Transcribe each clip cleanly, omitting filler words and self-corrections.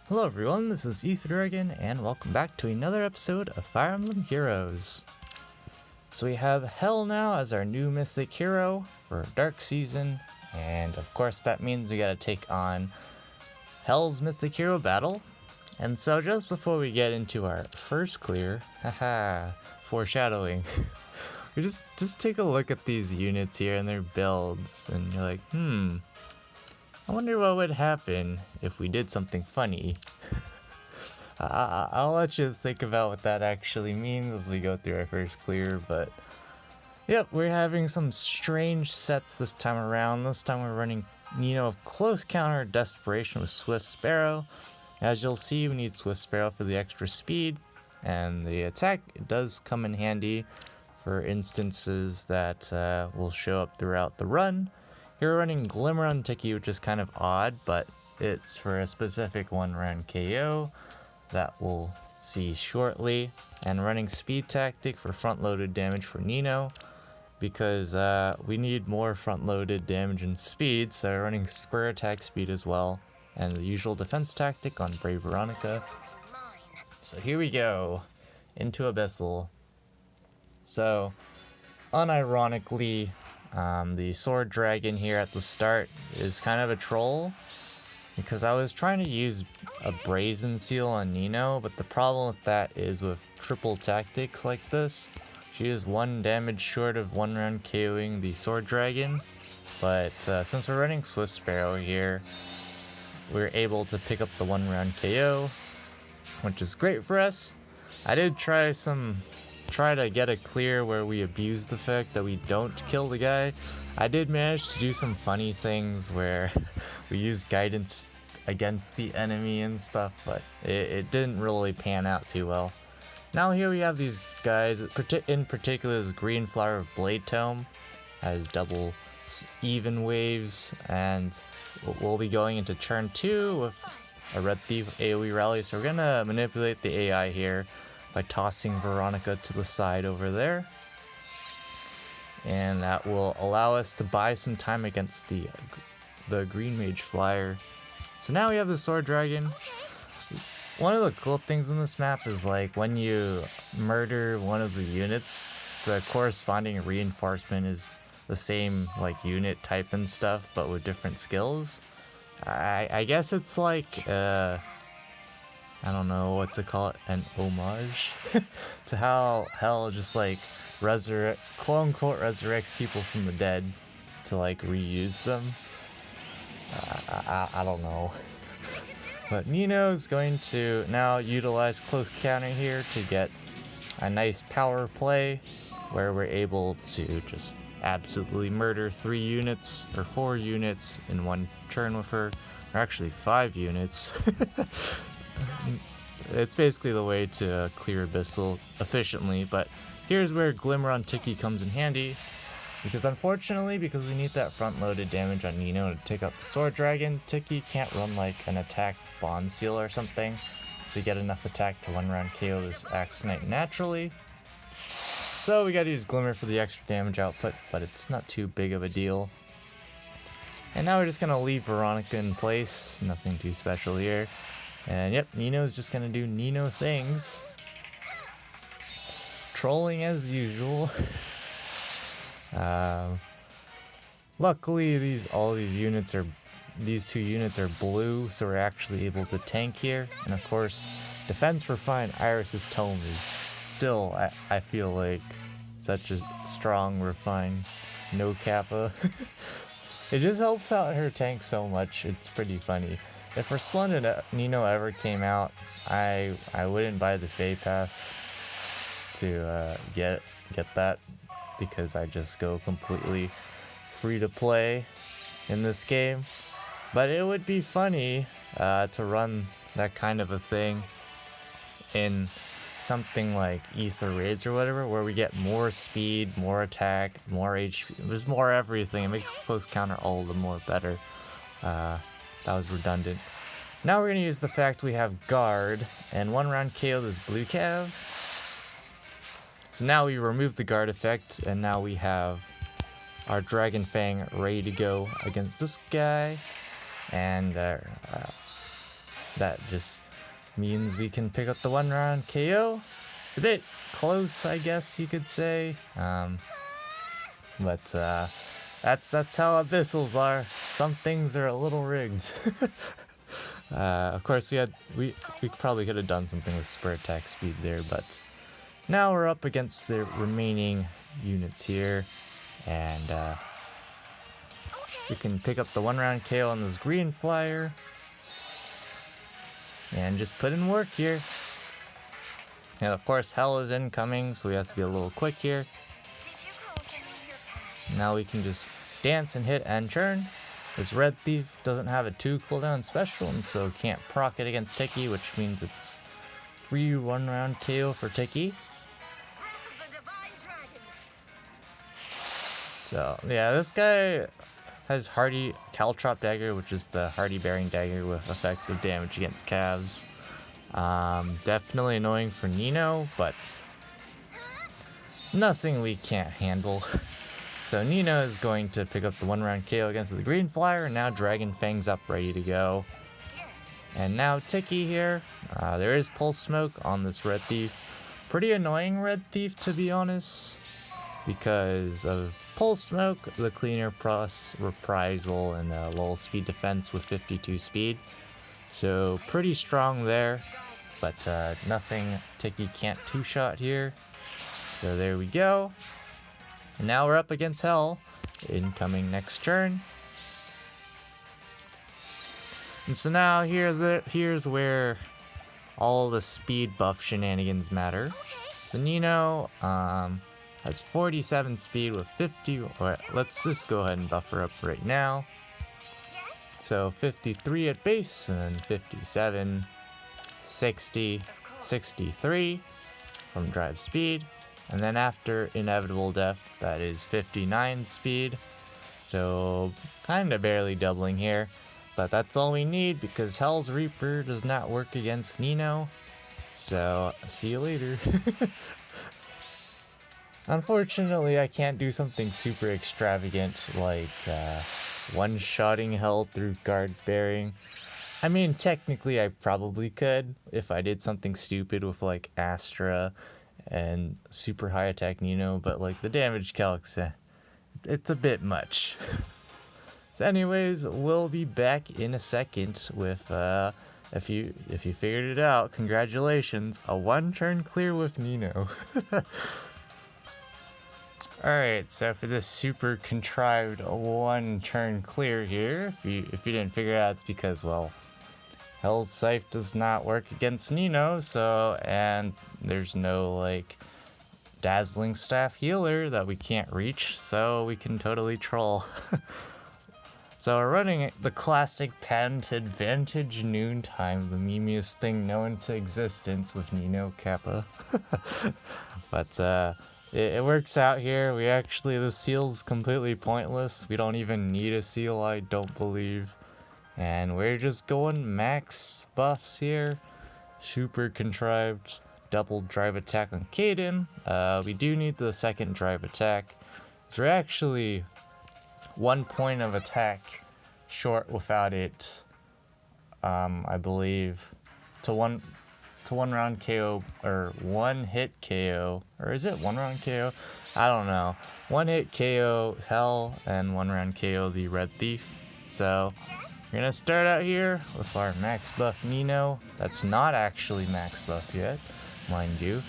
Hello everyone, this is Dragon, and welcome back to another episode of Fire Emblem Heroes. So we have Hell now as our new Mythic hero for Dark Season, and of course that means we gotta take on Hell's Mythic Hero battle. And so just before we get into our first clear, haha, foreshadowing, we just take a look at these units here and their builds, and you're like, I wonder what would happen if we did something funny. I'll let you think about what that actually means as we go through our first clear, but yep, we're having some strange sets this time around. This time we're running Nino of Close Counter Desperation with Swift Sparrow. As you'll see, we need Swift Sparrow for the extra speed, and the attack does come in handy for instances that will show up throughout the run. Here we're running Glimmer on Tiki, which is kind of odd, but it's for a specific one-round KO that we'll see shortly. And running Speed Tactic for front-loaded damage for Nino, because we need more front-loaded damage and speed, so we're running Spur Attack Speed as well, and the usual defense tactic on Brave Veronica. So here we go, into Abyssal. So, unironically, the sword dragon here at the start is kind of a troll, because I was trying to use a brazen seal on Nino, but the problem with that is with triple tactics like this, she is 1 damage short of 1 round KOing the sword dragon. But since we're running Swift Sparrow here, we're able to pick up the 1 round KO, which is great for us. I did try to get a clear where we abuse the fact that we don't kill the guy. I did manage to do some funny things where we use guidance against the enemy and stuff, but it didn't really pan out too well. Now here we have these guys, in particular this Green Flower of Blade Tome has double even waves, and we'll be going into turn 2 with a Red Thief AoE rally, so we're gonna manipulate the AI here by tossing Veronica to the side over there, and that will allow us to buy some time against the Green Mage Flyer. So now we have the Sword Dragon. One of the cool things in this map is like when you murder one of the units, the corresponding reinforcement is the same like unit type and stuff, but with different skills. I guess it's like I don't know what to call it, an homage to how Hell just like quote unquote resurrects people from the dead to like reuse them. I don't know. But Nino's going to now utilize Close Counter here to get a nice power play where we're able to just absolutely murder 3 units or 4 units in 1 turn with her, or actually 5 units. It's basically the way to clear Abyssal efficiently, but here's where Glimmer on Tiki comes in handy, because unfortunately, because we need that front-loaded damage on Nino to take up the Sword Dragon, Tiki can't run like an attack Bond Seal or something to get enough attack to 1-round KO this Axe Knight naturally. So we gotta use Glimmer for the extra damage output, but it's not too big of a deal. And now we're just gonna leave Veronica in place, nothing too special here. And yep, Nino's just gonna do Nino things. Trolling as usual. Luckily these 2 units are blue, so we're actually able to tank here. And of course, defense for fine Iris's Tome is still, I feel like, such a strong, refined, no kappa. It just helps out her tank so much, it's pretty funny. If Resplendent Nino ever came out, I wouldn't buy the Fey Pass to get that, because I just go completely free to play in this game. But it would be funny to run that kind of a thing in something like Ether Raids or whatever, where we get more speed, more attack, more HP, there's more everything. It makes Close Counter all the more better. That was redundant. Now we're going to use the fact we have Guard, and 1 round KO this Blue Cav. So now we remove the Guard effect, and now we have our Dragon Fang ready to go against this guy. And that just means we can pick up the 1-round KO. It's a bit close, I guess you could say. But that's how Abyssals are. Some things are a little rigged. Of course, we probably could have done something with spur attack speed there, but now we're up against the remaining units here, and we can pick up the 1-round KO on this green flyer, and just put in work here. And of course, hell is incoming, so we have to be a little quick here. Now we can just dance and hit and churn. This Red Thief doesn't have a 2 cooldown special, and so can't proc it against Tiki, which means it's free 1-round KO for Tiki. So yeah, this guy has Hardy Caltrop Dagger, which is the Hardy Bearing Dagger with effective damage against calves. Definitely annoying for Nino, but nothing we can't handle. So Nino is going to pick up the 1-round KO against the green flyer, and now Dragon Fang's up ready to go. And now Tiki here. There is Pulse Smoke on this Red Thief. Pretty annoying Red Thief, to be honest, because of Pulse Smoke, the cleaner plus reprisal, and lull speed defense with 52 speed. So pretty strong there, but nothing Tiki can't 2-shot here. So there we go. And now we're up against Hell, incoming next turn. And so now here's where all the speed buff shenanigans matter. So Nino has 47 speed with 50, or let's just go ahead and buff her up right now. So 53 at base, and then 57, 60, 63 from drive speed. And then after Inevitable Death, that is 59 speed. So kind of barely doubling here. But that's all we need because Hell's Reaper does not work against Nino. So see you later. Unfortunately, I can't do something super extravagant like one-shotting Hell through guard bearing. I mean, technically I probably could if I did something stupid with like Astra and super high attack Nino, but like the damage calcs, it's a bit much. So anyways, we'll be back in a second with if you figured it out, congratulations, a 1-turn clear with Nino. Alright, so for this super contrived 1-turn clear here, if you didn't figure it out, it's because, well, Hell's Scythe does not work against Nino, and there's no, like, Dazzling Staff healer that we can't reach, so we can totally troll. So we're running the classic patented Vantage Noontime, the memeiest thing known to existence with Nino Kappa. But, it works out here. The seal's completely pointless. We don't even need a seal, I don't believe. And we're just going max buffs here. Super contrived double drive attack on Kaden. We do need the second drive attack. So we're actually 1 point of attack short without it, I believe, to one round KO, or 1-hit KO, or is it 1-round KO? I don't know. 1-hit KO Hell and 1-round KO the Red Thief. So we're gonna start out here with our max buff Nino. That's not actually max buff yet, mind you.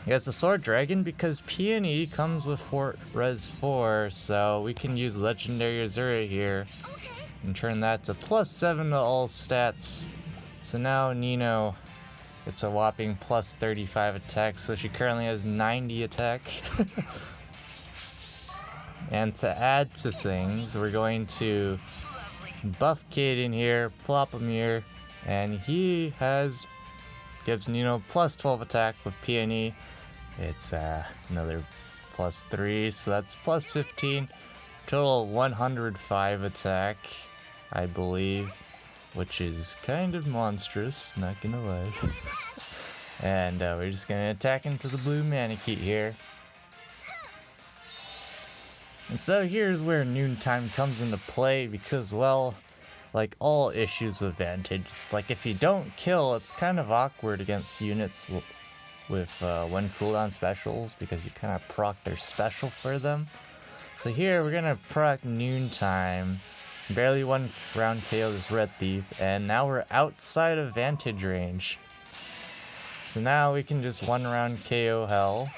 He has the Sword Dragon because Peony comes with Res 4, so we can use Legendary Azura here and turn that to +7 to all stats. So now Nino, it's a whopping +35 attack, so she currently has 90 attack. And to add to things, we're going to buff Kaden here, plop him here, and he gives Nino +12 attack with Peony. It's another +3, so that's +15. Total 105 attack, I believe, which is kind of monstrous, not gonna lie. And we're just gonna attack into the blue Manakete here. And so here's where Noontime comes into play because, well, like all issues with Vantage. It's like if you don't kill, it's kind of awkward against units with 1 cooldown specials because you kind of proc their special for them. So here we're gonna proc Noontime, barely 1 round KO this Red Thief, and now we're outside of Vantage range. So now we can just 1 round KO Hell.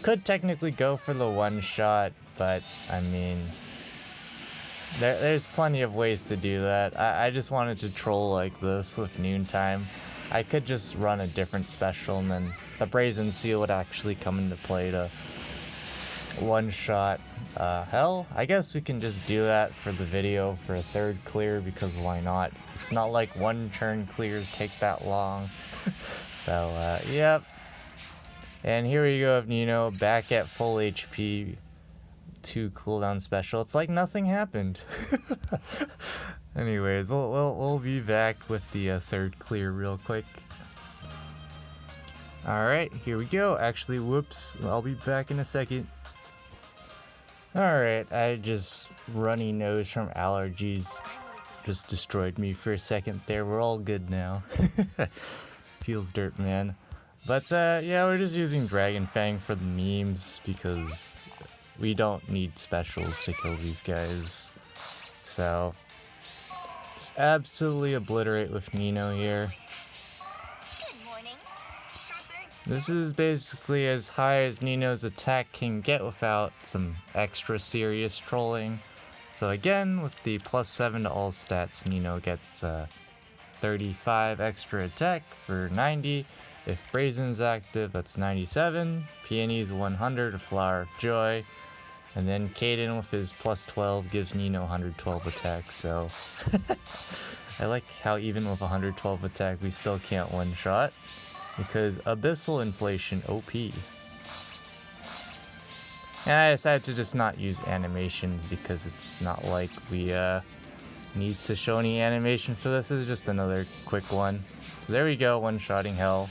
Could technically go for the 1-shot, but I mean, there's plenty of ways to do that. I just wanted to troll like this with Noontime. I could just run a different special and then the Brazen Seal would actually come into play to 1-shot Hell. I guess we can just do that for the video for a 3rd clear because why not? It's not like 1 turn clears take that long. So, yep. And here we go with Nino back at full HP. 2 cooldown special. It's like nothing happened. Anyways, we'll be back with the 3rd clear real quick. Alright, here we go. Actually, whoops. I'll be back in a second. Alright, I just runny nose from allergies just destroyed me for a second there. We're all good now. Feels dirt, man. But yeah, we're just using Dragon Fang for the memes because we don't need specials to kill these guys. So just absolutely obliterate with Nino here. This is basically as high as Nino's attack can get without some extra serious trolling. So again, with the +7 to all stats, Nino gets 35 extra attack for 90. If Brazen's active, that's 97. Peony's 100, a Flower of Joy. And then Caden with his +12 gives Nino 112 attack, so I like how even with 112 attack we still can't 1-shot. Because Abyssal Inflation OP. And I decided to just not use animations because it's not like we need to show any animation for this. This is just another quick one. So there we go, 1-shotting Hell.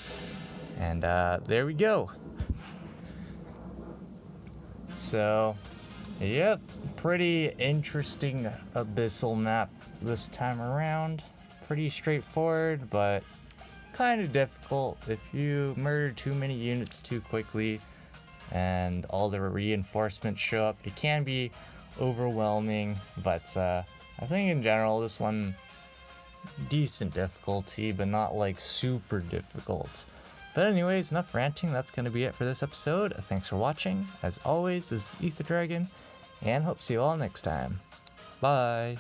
And there we go. So, yep, pretty interesting Abyssal map this time around. Pretty straightforward, but kind of difficult. If you murder too many units too quickly and all the reinforcements show up, it can be overwhelming. But I think in general this one, decent difficulty, but not like super difficult. But anyways, enough ranting. That's going to be it for this episode. Thanks for watching. As always, this is Ether Dragon, and hope to see you all next time. Bye!